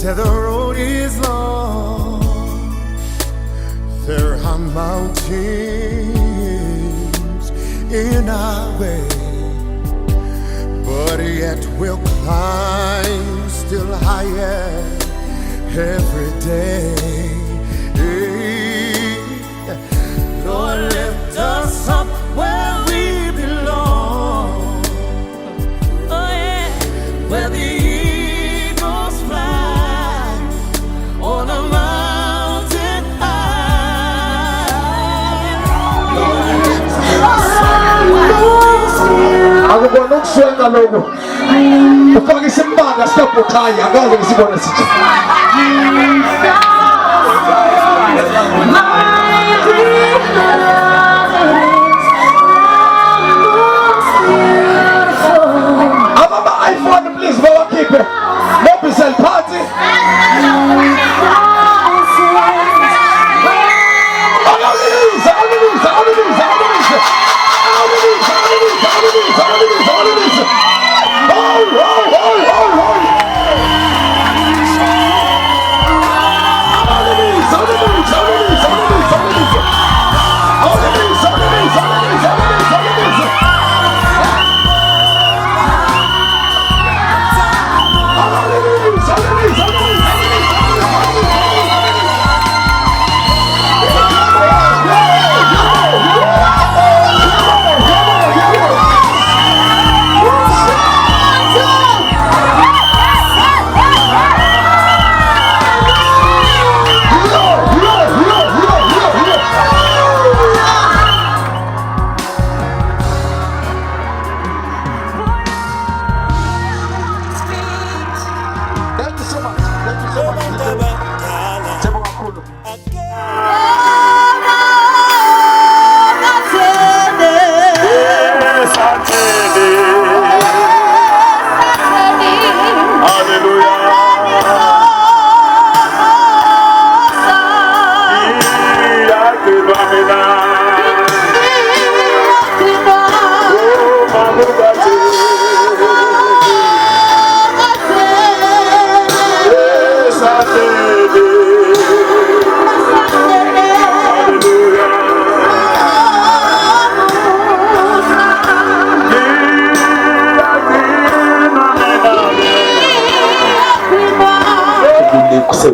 said the road is long, there are mountains in our way, but yet we'll climb still higher every day. Lord, lift us up where we belong. Oh yeah, where the eagles fly on a mountain high. Lord, lift us up where we belong. Ako po nung suweka logo. Upang isimbaga stop po tayo. Galing si Bona si please go and keep it. No present party.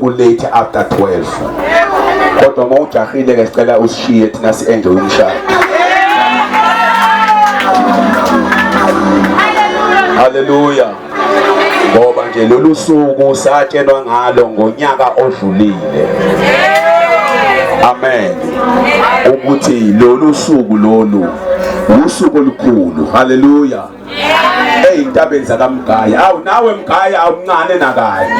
Late after 12 kodwa mawujahile ke sicela usishiye thina si enjoy umshado. Hallelujah. Ngoba nje lolu suku satshelwa ngalo ngonyaka odlulile. Amen. Ukuthi lolu suku lolu usuku olukhulu. Hallelujah. Eyintabeni zakaMgaya. Awu nawe Mgaya awuncane nakanye.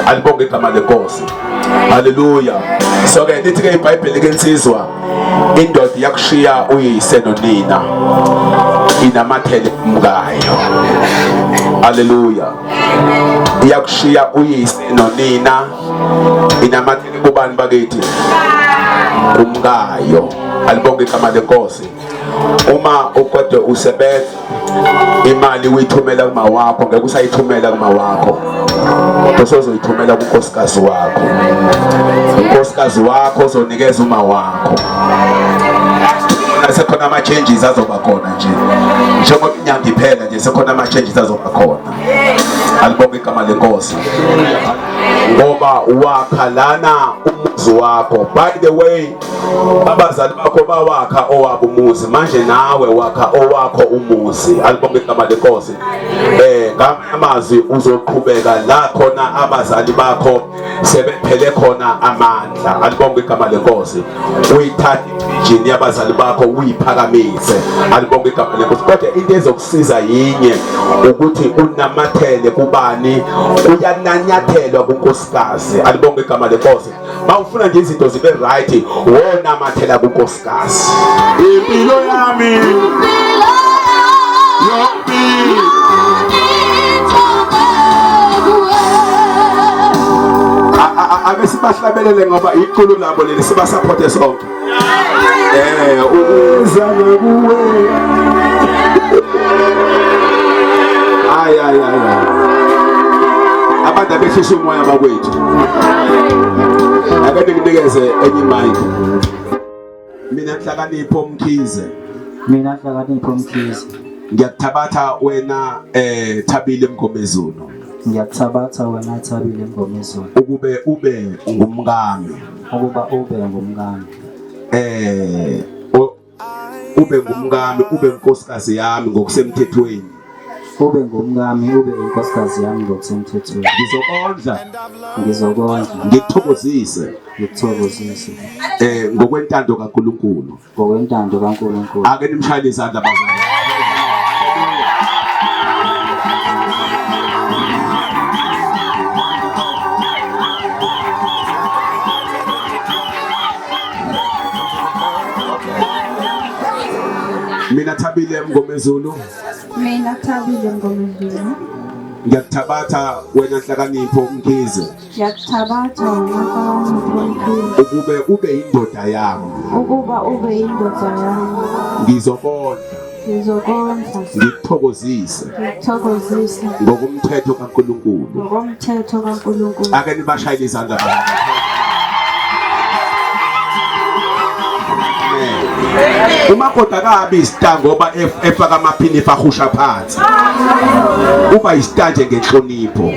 Alibonge igama lenkosi. Hallelujah. So ke lithi ke iBhayibheli ke insizwa indoda yakushiya uyise nonina inamathele umkayo. Hallelujah. Yakushiya uyise nonina inamathele kubani bakithi umkayo. Alibonge igama lenkosi. Uma ukodwe usebenza imali uyithumela kuma wakho ngeke usayithumela kuma wakho bese uzoyithumela kunkosikazi wakho. Unkosikazi wakho uzonikeza uma wakho. Sekhona ama changes azoba khona nje njengoba inyanga iphela nje sekhona ama changes azoba khona. Alibonge igama lenkosi ngoba wakhalana umuzi wakho. By the way, abazali bakho bawakha owabo umuzi manje nawe wakha owakho umuzi. Alibonge igama lenkosi. Ngamazwi uzoqhubeka la khona abazali bakho sebephele khona amandla. Alibonge igama lenkosi. Uyithatha vision yabazali bakho uyiphakamise. Alibonge igama lenkosi. Kodwa into ezokusiza yinye ukuthi unamathele kubani uyananyathelwa kunkosikazi. Alibonge igama lenkosi. Mawufuna nje izinto zibe right wona mathela kunkosikazi. Impilo yami yompilo abesibahlabelele ngoba iqulu labo leli siba support sonke. Uza kuwe. Ay. abantu abehlisa umoya bakwethu. Ake nginikeze enye mic. Mina Hlakanipho Mkhize. Mina Hlakanipho Mkhize. Ngiyakuthabatha wena Thabile Mngomezulu. Ngiyakuthabatha wena Thabile Mngomezulu. Ukube ube ngumngami. Ukuba ube ngumngami. Ube ngumngami, ube inkosikazi yami ngokusemthethweni. Ube ngumngami, ube inkosikazi yami ngokusemthethweni. Ngizokondla, ngikuthokozise, ngokwentando kaNkulunkulu. Ngokwentando kaNkulunkulu. Ake nimshayele izandla bazali. Mina Thabile Mngomezulu. Mina Thabile Mngomezulu. Ngiyakuthabatha wena Hlakanipho Mkhize. Ngiyakuthabatha wena Hlakanipho Mkhize. Ukube ube indoda yami. Ukuba ube indoda yami. Ngizokondla, ngikuthokozise, ngokomthetho kaNkulunkulu. Ake nibashayele izandla bazali. Umakoti akabi isita ngoba efaka amaphinifa ahusha phansi. Uba isita nje ngenhlonipho.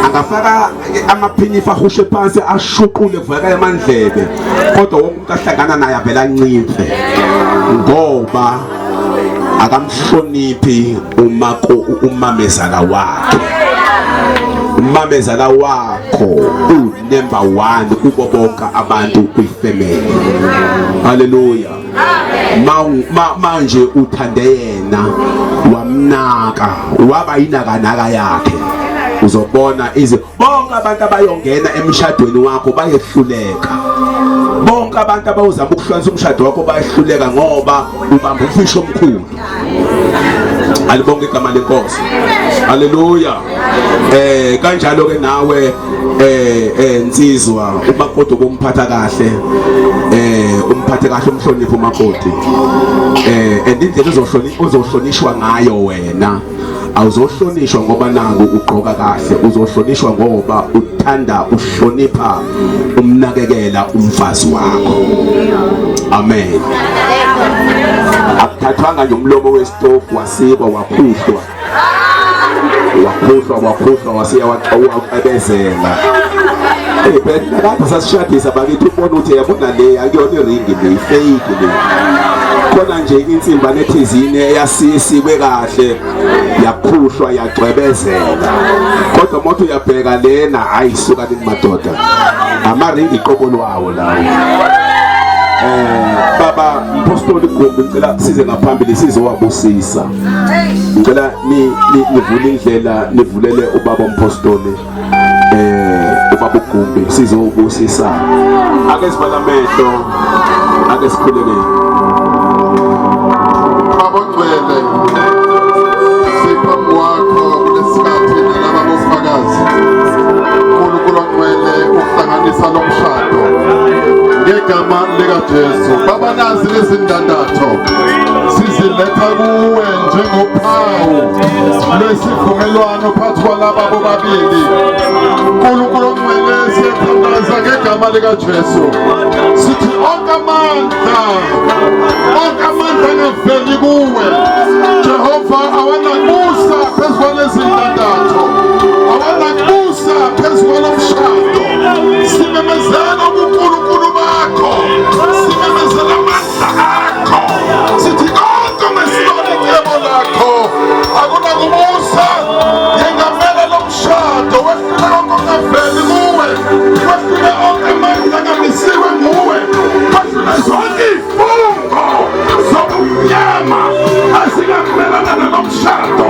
Angafaka amaphinifa ahushe phansi ashuqule kuveka emandlebe. Kodwa wonke umuntu ahlangana naye avela anciphe. Ngoba akamhloniphi umamezala wakhe. Umamezala wakho u-number 1 kubo bonke abantu kwifamily. Hallelujah. Manje uthande yena, wamnaka, waba inakanaka yakhe. Uzobona bonke abantu abayongena emshadweni wakho bayehluleka. Bonke abantu abawuzama ukuhlukanisa umshado wakho bayehluleka ngoba ubamba umfisho omkhulu. Alibonke igama lenkosi. Haleluya. Kanjalo ke nawe insizwa umakoti ukumphatha kahle, umphathe kahle umhlonipho umakoti. Indlela uzohlonishwa ngayo wena. Awuzohlonishwa ngoba nangu ugqoka kahle, uzohlonishwa ngoba uthanda uhlonipha umnakekela umfazi wakho. Amen. Akuthathwanga nje umlomo wesitofu wasiba wakhuhlwa. Wakhuhlwa wasiya waqebezela. Phela lapha sasishadisa bakithi ubona ukuthi yabona le akuyona iringi le fake le. Khona nje insimba nethizini eyasisikwe kahle yakhuhlwa yaqebezela. Kodwa umuntu uyabheka lena ayisuka kumadoda. Amaringi iqobolwawo lawo. Baba Mpostoli Gumbi ngicela size ngaphambili sizowabusisa. Ngicela nivule indlela nivulele ubaba Mpostoli ubaba Gumbi sizowubusisa. Ake sivala amehlo, ake sikhuleke. Baba Ngcwele, siphambi kwakho kulesikhathi nalaba bosifakazi. uNkulunkulu Ngcwele ukuhlanganisa lo mshado ngegama likaJesu. Baba nazi lezi ndandatho siziletha kuwe njengophawu lwesivumelwano phakathi kwalaba bobabili. uNkulunkulu Ngcwele siyathandaza ngegama likaJesu. Sithi onke amandla angaveli kuwe Jehova, awanakubusa phezu kwalezi ndandatho, awanakubusa phezu kwalo mshado. Simemezela ubuNkulunkulu bakho, simemezela amandla akho. Sithi konke ngesilona icebo lakho akunakubusa yengamela lo mshado. Wehlule konke ongaveli kuwe, wehlule onke amandla angamisiwe nguwe, wehlule zonke izifungo zobumnyama ezingamelana nalo mshado.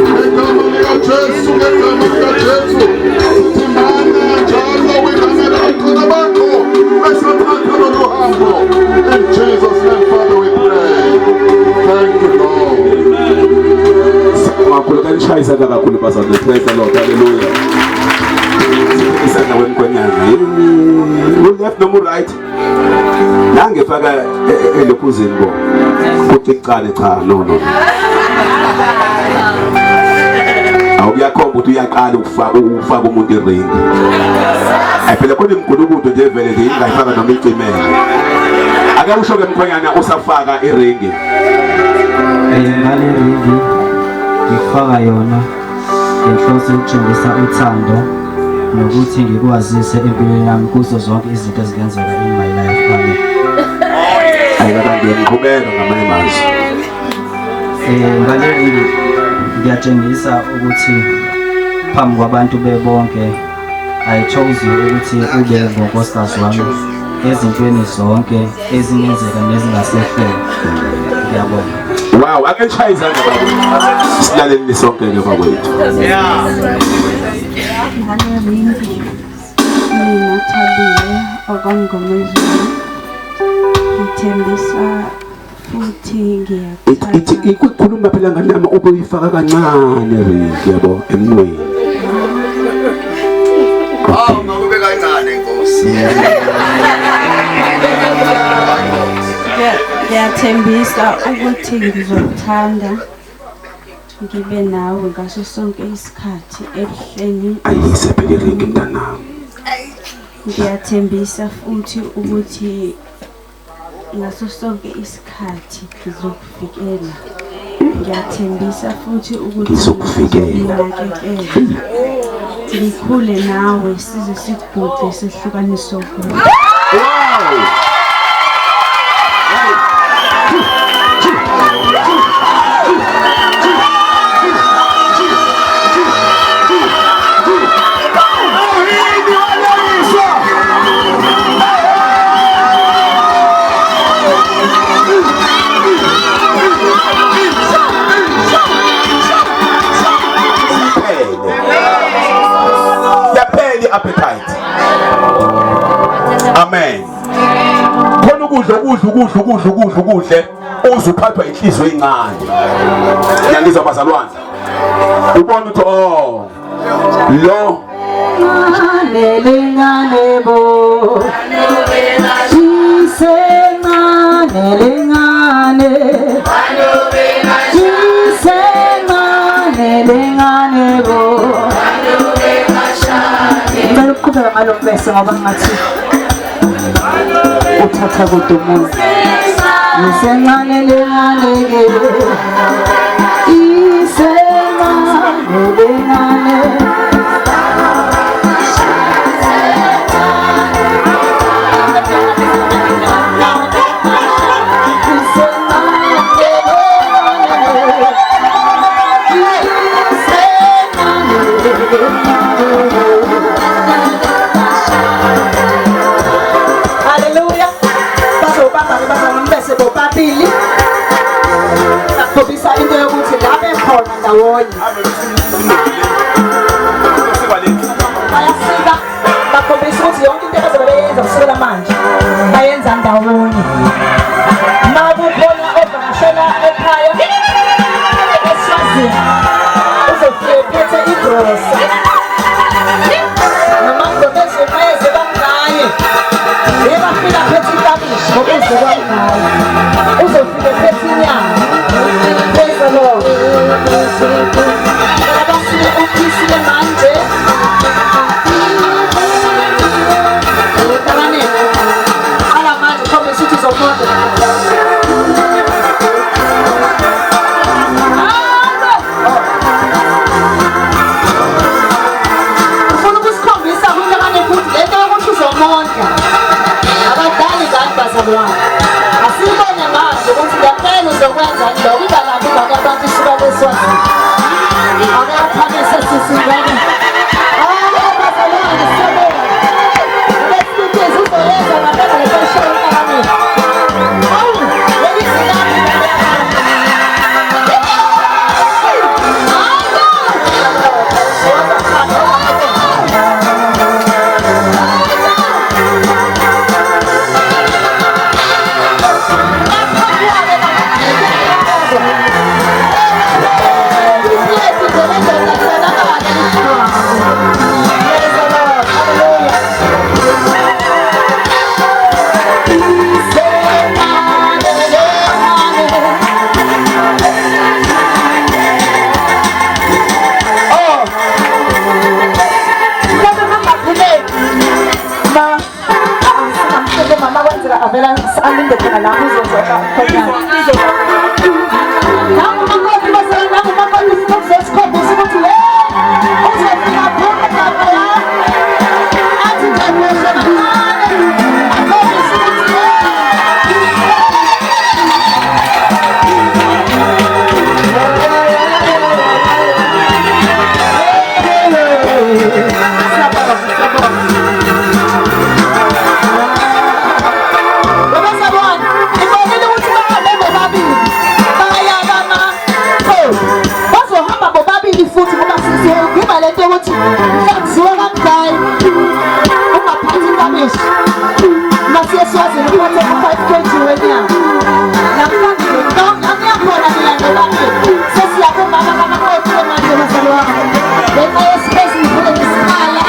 Ngegama likaJesu, ngegama likaJesu, thimana njalo wingamela abantwana bakho besathatha lolu hambo. In Jesus' name, Father, we pray. Thank you, Lord. Makhulu kanishaya izandla kakhulu bazali. Praise the Lord. Hallelujah. Isandla wenkonyana. Left noma right. Nangefaka elokhuzini bo. Kucicane cha no. Awuyakhomba ukuthi uyaqala ufaka umuntu iring. Phela khona imgulukudu nje vele nje ingayifaka noma icimela. Ake usho ke mkhonyana usafaka iring. Ngale ringi ngifaka yona ngenhloso yokutshengisa uthando nokuthi ngikwazise empilweni yami kuzo zonke izinto ezingenzeka in my life. Amen. Ayikade ngiqhubeka ngamanye amazwi. Ngale ringi ngiyatshengisa ukuthi phambi kwabantu bebonke I chose you ukuthi ube ngonkosikazi wami ezintweni zonke ezingenzeka nezingasehlele. Ngiyabonga. Wow, ake tshaya izandla baba. Silaleleni sonke ke bakwethu. Ngale ringi mina Thabile okwangomezulu ngithembisa futhi Ithi ikukhuluma phela ngani nama ubuyifaka kancane ring yabo emnweni. Ngakube kancane Nkosi. Ngiyathembisa ukuthi ngizokuthanda ngibe nawe ngaso sonke isikhathi ebuhleni. Ayise phela ring mntanami. Ngiyathembisa futhi ukuthi ngaso sonke isikhathi ngizokuvikela. Ngiyathembisa futhi ukuthi ngizokunakekela. Ngikhule nawe size sigude sehlukaniswe kuwe. Wow! Appetite. Amen. Khona ukudla uzuphathwa inhliziyo encane. Ngiyangizwa bazalwane. Ubona ukuthi lo lengane bo Kuphela ngalo bese ngoba ngathi uthatha kude umuntu isencane lengane isencane lengane Bisa into yokuthi labe khona ndawonye bayasika bakhombisa ukuthi yonke into abazobe beyenza kusukela manje bayenza ndawonye. Ma kukhona ovakashela ekhaya eSwazini uzofika ephethe igrosa noma ngomeze mayeze bangaye ebafika phethe ikabishi ngokuze bangaye uzofika ephethe inyama. Praise the Lord. Abasile ukhisile manje. Kamane. Ala manje khombe sithi zomonde. Ufuna ukusikhombisa ukuthi kamane futhi lento yokuthi uzomonda. Abadali kanti bazalwane. Asibone manje ukuthi ngempela uzokwenza lokho ingalabi ngabantu isuka leSwazini. Akaphamise sisingane. Bazalwane sibona. Lesikuthi uzoyenza ngaphandle kweshow kamane. khona la uzozoka ukhonyana nangu makoti basala nangu makoti sizokusikhombisa ukuthi le uzofika khona lapha la athi ngiyaphesha kancane akhombisa ukuthi futhi ngoba sizokuba lento ukuthi yaziwa kabucayi ungaphathi kabishi masiye siwazile uphathe 5 kg wenyama namhlanje angiyakhona mina nobabili sesiyabomama kamakoti manje basalo wami lento yespace ngifune ngisikala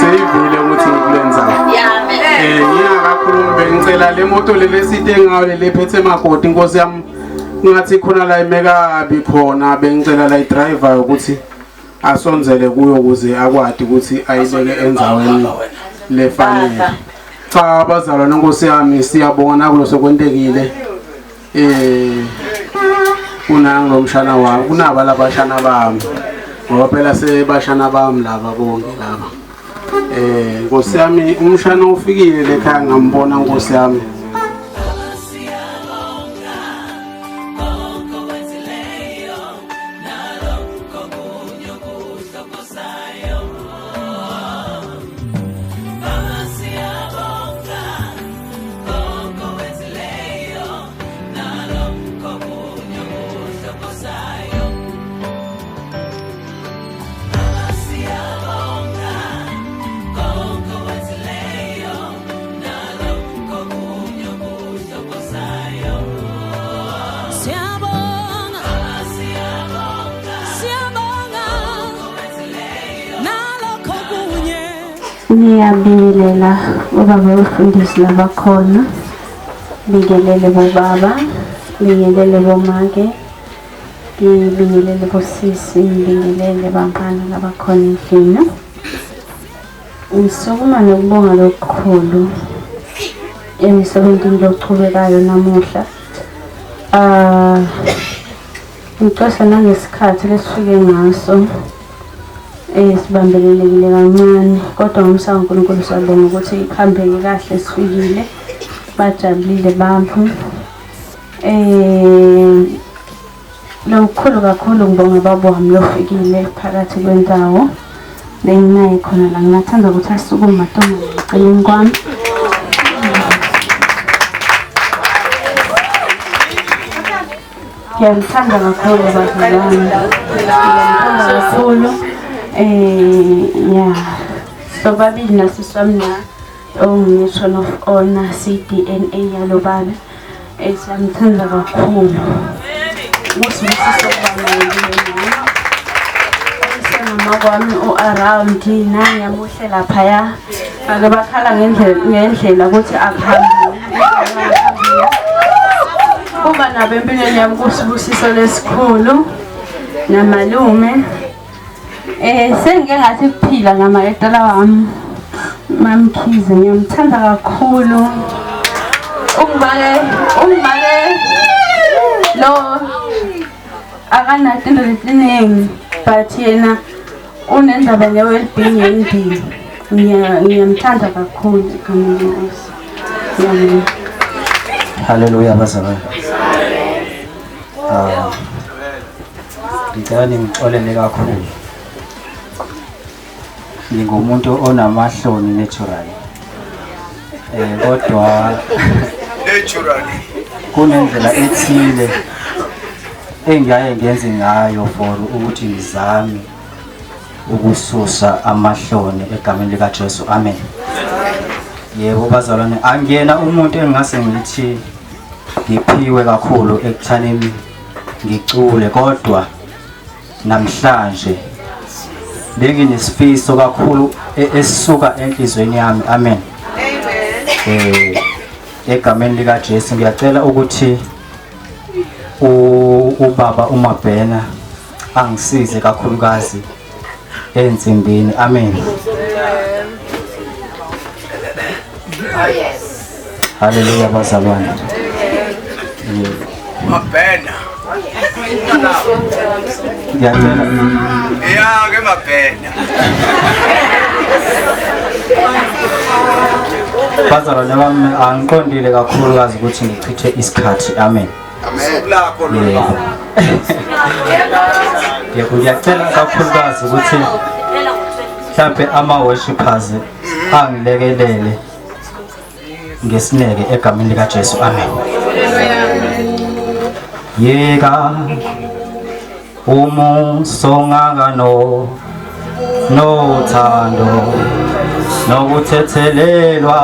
seyivile ukuthi ngikulenza ngiyakakhuluma bengicela le moto le leside ngayo le lephethe emakoti inkosi yami ngathi khona la imekabi khona bengicela la idriver ukuthi asonzele kuyo ukuze akwadi ukuthi ayibeke enzaweni lefanele cha abazalwane inkosi yami siyabona kulo sokwentekile kunango umshana wami kunaba labashana bami ngoba phela sebashana bami laba bonke laba Nkosi yami umshana ufikile lekhaya ngambona Nkosi yami Ngiyabingelela ubaba wefundisi labakhona, bingelele bobaba, bingelele bomake, ngibingelele bosisi, ngibingelele bangana labakhona endlini. Ngisukuma nokubonga lokukhulu emisebenzini lokuchubekayo namuhla. Ngicela nangesikhathi lesifike ngaso sibambelelekile kancane kodwa ngomsamo uNkulunkulu siyabonga ukuthi ikhambeke kahle sifikile bajabulile bantu lokukhulu kakhulu ngibonga babo wami lofikile phakathi kwendawo benginaye khona la ngingathanda ukuthi asukume matongo eceleni kwami ngiyamthanda kakhulu bazalwane ngiyamthanda kakhulu yeah, sobabili nasiswami na ongishon of honor CDNA yalo baba siyamthanda kakhulu ngosibusiso mama kwami around nanyamuhle lapha ya ake bakhala ngendlela ukuthi akuhambi kuba nabo empilweni yami kusibusiso lesikhulu namalume sengike ngathi kuphila ngamayetela wami mamkhize ngiyamthanda kakhulu ungibale lo akanato into letiningi but yena unendaba ne-well-being endini. Ngiyamthanda kakhulu egameni lenkosi. Ngiyabonga. Haleluya bazalwane. Ngicela ngixolele kakhulu. Ngingumuntu onamahloni naturally. Kodwa naturally kunendlela ethile engiyaye ngenze ngayo for ukuthi ngizame ukususa amahloni egameni lika Jesu. Amen. Yebo bazalwane, angiyena umuntu engase ngithi ngiphiwe kakhulu ekuthaneni ngicule, kodwa namhlanje benginesifiso kakhulu esisuka enhlizweni yami. Amen. Egameni lika Jesu ngiyacela ukuthi ubaba uMabhena angisize kakhulukazi ensimbini. Amen. Haleluya bazalwane. Mabhena Ngiyacela ke Mabhena bazalwane bami, angiqondile kakhulukazi ukuthi ngichithe isikhathi. Amen. lakho lo Ngiyacela kakhulukazi ukuthi mhlawumbe ama-worshipers angilekelele ngesineke egameni lika Jesu. Amen. Yeka umusongaka nothando nokuthethelelwa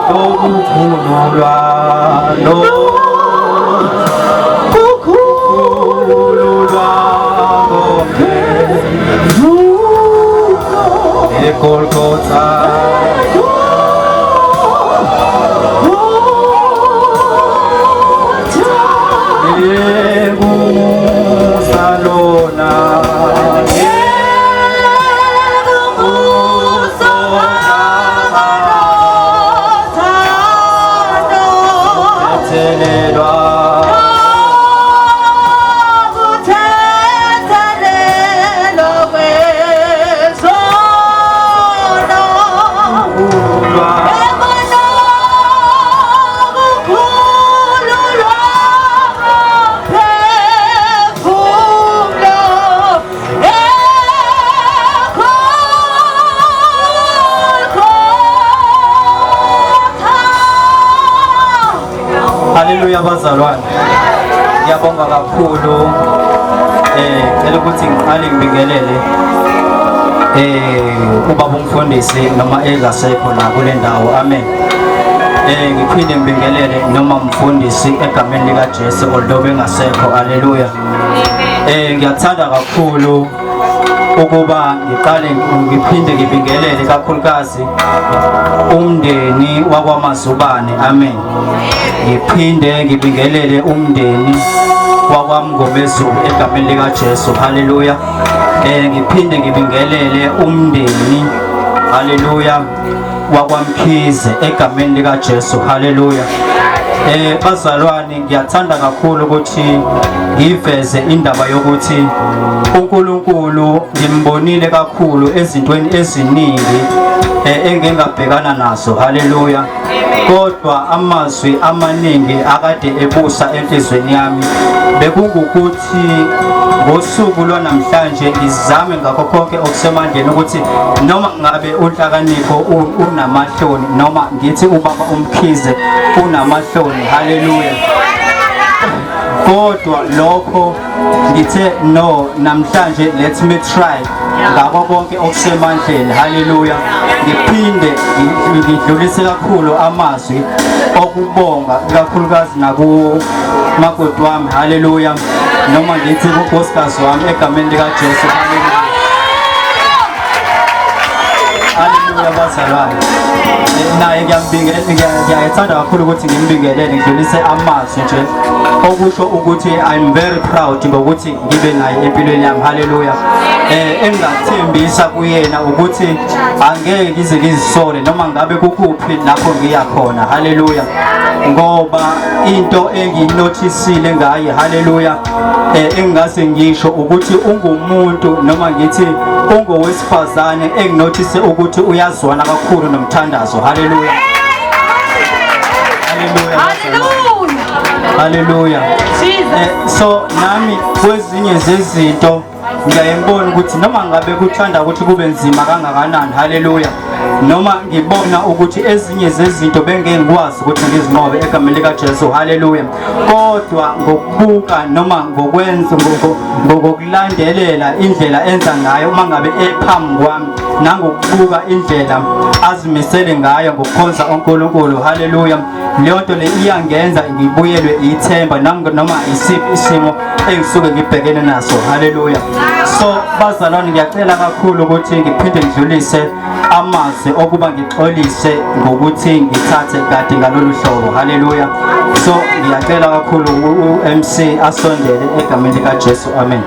ukukhululwa konke eGolgotha. Haleluya bazalwane, ngiyabonga kakhulu. Ngicela ukuthi ngiqale ngibingelele ubaba umfundisi noma engasekho la kule ndawo. Amen. Ngiphinde ngibingelele noma umfundisi egameni lika Jesu although bengasekho. Haleluya. Ngiyathanda kakhulu ukuba ngiqale ngiphinde ngibingelele kakhulukazi umndeni wakwaMazubane. Amen. Ngiphinde ngibingelele umndeni wakwaMngomezulu egameni lika Jesu. Haleluya. Ngiphinde ngibingelele umndeni, haleluya, wakwaMkhize egameni lika Jesu. Haleluya. Bazalwane, ngiyathanda kakhulu ukuthi ngiveze indaba yokuthi uNkulunkulu ngimbonile kakhulu ezintweni eziningi engingabhekana nazo. Haleluya. Kodwa amazwi amaningi akade ebusa enhlizweni yami bekungukuthi ngosuku lwanamhlanje ngizame ngakho konke okusemandleni ukuthi noma ngabe uNhlakanipho unamahloni noma ngithi ubaba uMkhize unamahloni. Haleluya. Kodwa lokho ngithe no, namhlanje let me try ngakho konke okusemandleni. Haleluya. Ngiphinde ngidlulise kakhulu amazwi okubonga kakhulukazi nakumakoti wami. Haleluya. Noma ngithi kunkosikazi wami egameni lika Jesu. Haleluya. Haleluya bazalwane. Naye ngiyayithanda kakhulu ukuthi ngimbingelele ngidlulise amazwi nje okusho ukuthi I'm very proud ngokuthi ngibe naye empilweni yami. Haleluya. Engathembisa kuyena ukuthi angeke ngize ngizisole noma ngabe kukuphi lapho ngiya khona. Haleluya. Ngoba into enginotisile ngaye, haleluya, engingase ngisho ukuthi ungumuntu noma ngithi ungowesifazane enginothise ukuthi uyazwana kakhulu nomthandazo. Haleluya. Haleluya. Haleluya. So nami kwezinye zezinto ngiyaye ngibona ukuthi noma ngabe kuthanda ukuthi kube nzima kangakanani, haleluya, noma ngibona ukuthi ezinye zezinto bengeke ngikwazi ukuthi ngizinqobe egameni lika Jesu, haleluya, kodwa ngokubuka noma ngokwenza ngokulandelela indlela enza ngayo uma ngabe ephambi kwami nangokubuka indlela azimisele ngayo ngokukhonza uNkulunkulu, haleluya, leyo nto le iyangenza ngibuyelwe ithemba noma isiphi isimo engisuke ngibhekene naso, haleluya. So bazalwane, ngiyacela kakhulu ukuthi ngiphinde ngidlulise amazwi okuba ngixolise ngokuthi ngithathe kade ngalolu hlobo, haleluya. So ngiyacela kakhulu uMC asondele egameni lika Jesu, amen.